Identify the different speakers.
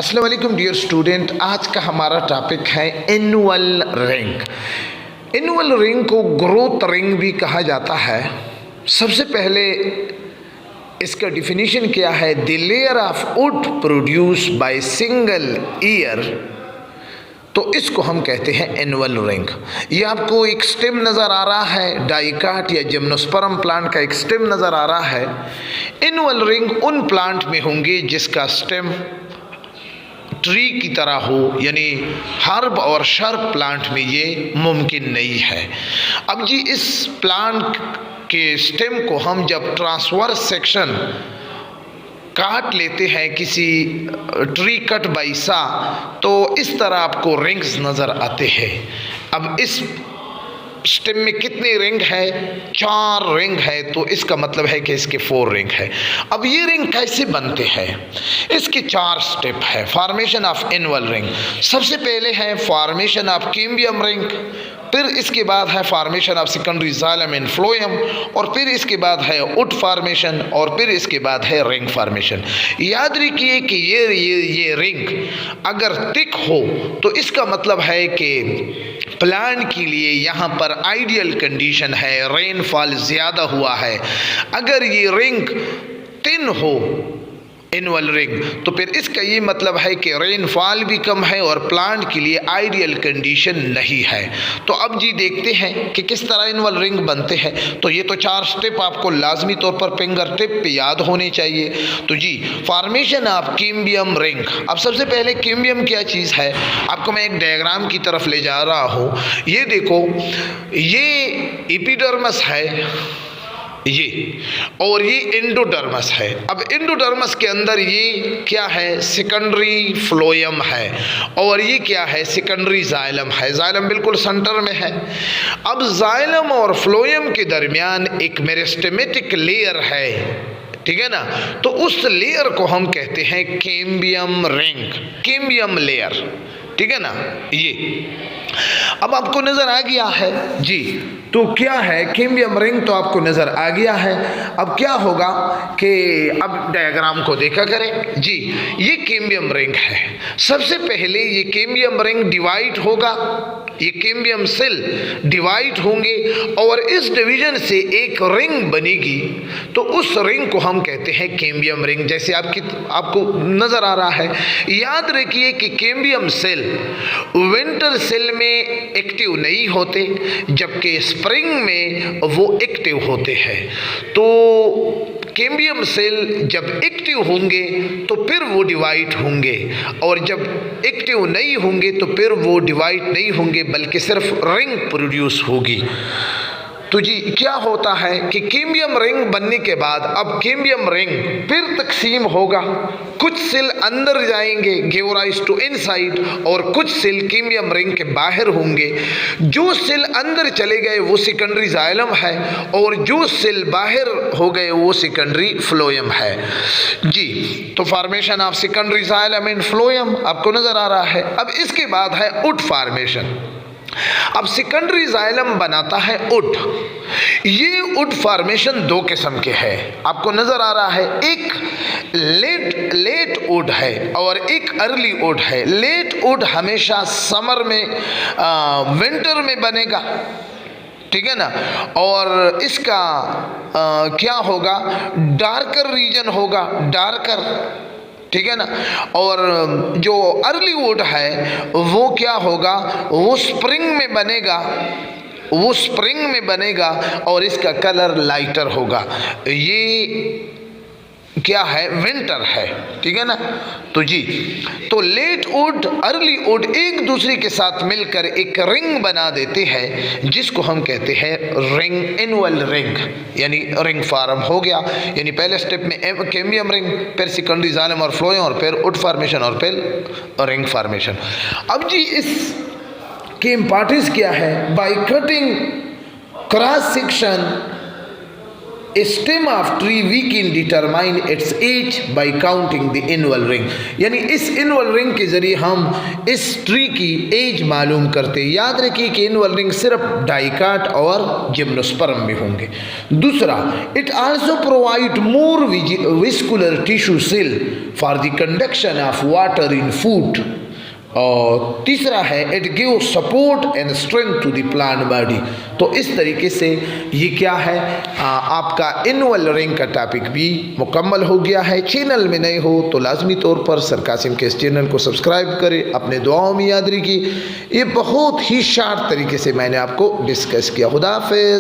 Speaker 1: अस्सलाम वालेकुम dear student. आज का हमारा टॉपिक है एनुअल रिंग। एनुअल रिंग को ग्रोथ रिंग भी कहा जाता है। सबसे पहले इसका डिफिनीशन क्या है? The layer of would produce by single year, तो इसको हम कहते हैं एनुअल रिंग। ये आपको एक स्टेम नज़र आ रहा है, डाइकाट या जिम्नोस्पर्म प्लांट का एक स्टेम नज़र आ रहा है। एनुअल रिंग उन प्लांट में होंगे जिसका स्टेम ट्री की तरह हो, यानी हर्ब और शर्ब प्लांट में ये मुमकिन नहीं है। अब जी इस प्लांट के स्टेम को हम जब ट्रांसवर्स सेक्शन काट लेते हैं किसी ट्री कट बाई सा, तो इस तरह आपको रिंग्स नज़र आते हैं। अब इस स्टेम में कितने रिंग है? 4 रिंग है, तो इसका मतलब है कि इसके 4 रिंग है। अब ये रिंग कैसे बनते हैं? इसके 4 स्टेप है फॉर्मेशन ऑफ एनुअल रिंग। सबसे पहले है फॉर्मेशन ऑफ कैम्बियम रिंग, फिर इसके बाद है formation of secondary xylem and phloem, और फिर इसके बाद है वुड फॉर्मेशन, और फिर इसके बाद है रिंग फॉर्मेशन। याद रखिए कि ये रिंग अगर थिक हो तो इसका मतलब है कि प्लांट के लिए यहाँ पर आइडियल कंडीशन है, रेनफॉल ज़्यादा हुआ है। अगर ये रिंग थिन हो एनुअल रिंग, तो फिर इसका ये मतलब है कि रेनफॉल भी कम है और प्लांट के लिए आइडियल कंडीशन नहीं है। तो अब जी देखते हैं कि किस तरह एनुअल रिंग बनते हैं। तो ये तो 4 स्टेप आपको लाजमी तौर पर फिंगर टिप पे याद होने चाहिए। तो जी फॉर्मेशन ऑफ कैम्बियम रिंग। अब सबसे पहले कैम्बियम क्या चीज़ है, आपको मैं एक डायग्राम की तरफ ले जा रहा हूँ। ये देखो, ये एपिडर्मस है ये, और ये एंडोडर्मस है। अब एंडोडर्मस के अंदर ये क्या है? सेकेंडरी फ्लोएम है, और ये क्या है? सेकेंडरी जाइलम है। जाइलम बिल्कुल सेंटर में है। अब जाइलम और फ्लोएम के दरमियान एक मेरिस्टेमेटिक लेयर है, ठीक है ना? तो उस लेयर को हम कहते हैं कैम्बियम रिंग, कैम्बियम लेयर, ठीक है ना? ये अब आपको नजर आ गया है जी। तो क्या है कैम्बियम रिंग? तो आपको नजर आ गया है। अब क्या होगा कि अब डायग्राम को देखा करें जी। ये कैम्बियम रिंग है। सबसे पहले ये कैम्बियम रिंग डिवाइड होगा, ये कैम्बियम सेल डिवाइड होंगे, और इस डिवीजन से एक रिंग बनेगी। तो उस रिंग को हम कहते हैं कैम्बियम रिंग, जैसे आपको नजर आ रहा है। याद रखिए कि कैम्बियम सेल विंटर सेल में एक्टिव नहीं होते, जबकि स्प्रिंग में वो एक्टिव होते हैं। तो कैम्बियम सेल जब एक्टिव होंगे तो फिर वो डिवाइड होंगे, और जब एक्टिव नहीं होंगे तो फिर वो डिवाइड नहीं होंगे, बल्कि सिर्फ रिंग प्रोड्यूस होगी। तो जी क्या होता है कि कैम्बियम रिंग बनने के बाद अब कैम्बियम रिंग फिर तकसीम होगा। कुछ सेल अंदर जाएंगे, गिव राइज टू इनसाइड, और कुछ सेल कैम्बियम रिंग के बाहर होंगे। जो सेल अंदर चले गए वो सेकेंडरी जाइलम है, और जो सेल बाहर हो गए वो सेकेंडरी फ्लोएम है जी। तो formation of secondary xylem and phloem आपको नजर आ रहा है। अब इसके बाद है वुड फॉर्मेशन। अब सेकेंडरी जाइलम बनाता है वुड। ये वुड फॉर्मेशन 2 किस्म के हैं, आपको नजर आ रहा है। एक लेट वुड है और एक अर्ली वुड है। लेट वुड हमेशा समर में विंटर में बनेगा, ठीक है ना? और इसका क्या होगा? डार्कर रीजन होगा, डार्कर, ठीक है ना? और जो अर्ली वुड है वो क्या होगा? वो स्प्रिंग में बनेगा, वो स्प्रिंग में बनेगा, और इसका कलर लाइटर होगा। ये क्या है? विंटर है, ठीक है ना? तो जी तो लेट वुड, अर्ली वुड एक दूसरे के साथ मिलकर एक रिंग बना देते हैं, जिसको हम कहते हैं रिंग, एनुअल रिंग, यानी रिंग फॉर्म हो गया। यानी पहले स्टेप में कैम्बियम रिंग, फिर सेकेंडरी जाइलम और फ्लोएम, और फिर वुड फॉर्मेशन, और फिर रिंग फॉर्मेशन। अब जी इस की इम्पोर्टेंस क्या है? By cutting cross section stem of tree we can determine its age by counting the annual ring। यानी इस annual ring के जरिए हम इस ट्री की एज मालूम करते। याद रखिए कि annual ring सिर्फ डाइकाट और जिम्नोस्पर्म में होंगे। दूसरा, it also provide more vascular tissue cell for the conduction of water in food। और तीसरा है it give support and strength to the plant body. तो इस तरीके से ये क्या है, आपका एनुअल रिंग का टॉपिक भी मुकम्मल हो गया है। चैनल में नए हो तो लाजमी तौर पर सर कासिम के इस चैनल को सब्सक्राइब करें, अपने दुआओं में याद रखिए। ये बहुत ही शार्ट तरीके से मैंने आपको डिस्कस किया। खुदा हाफिज़।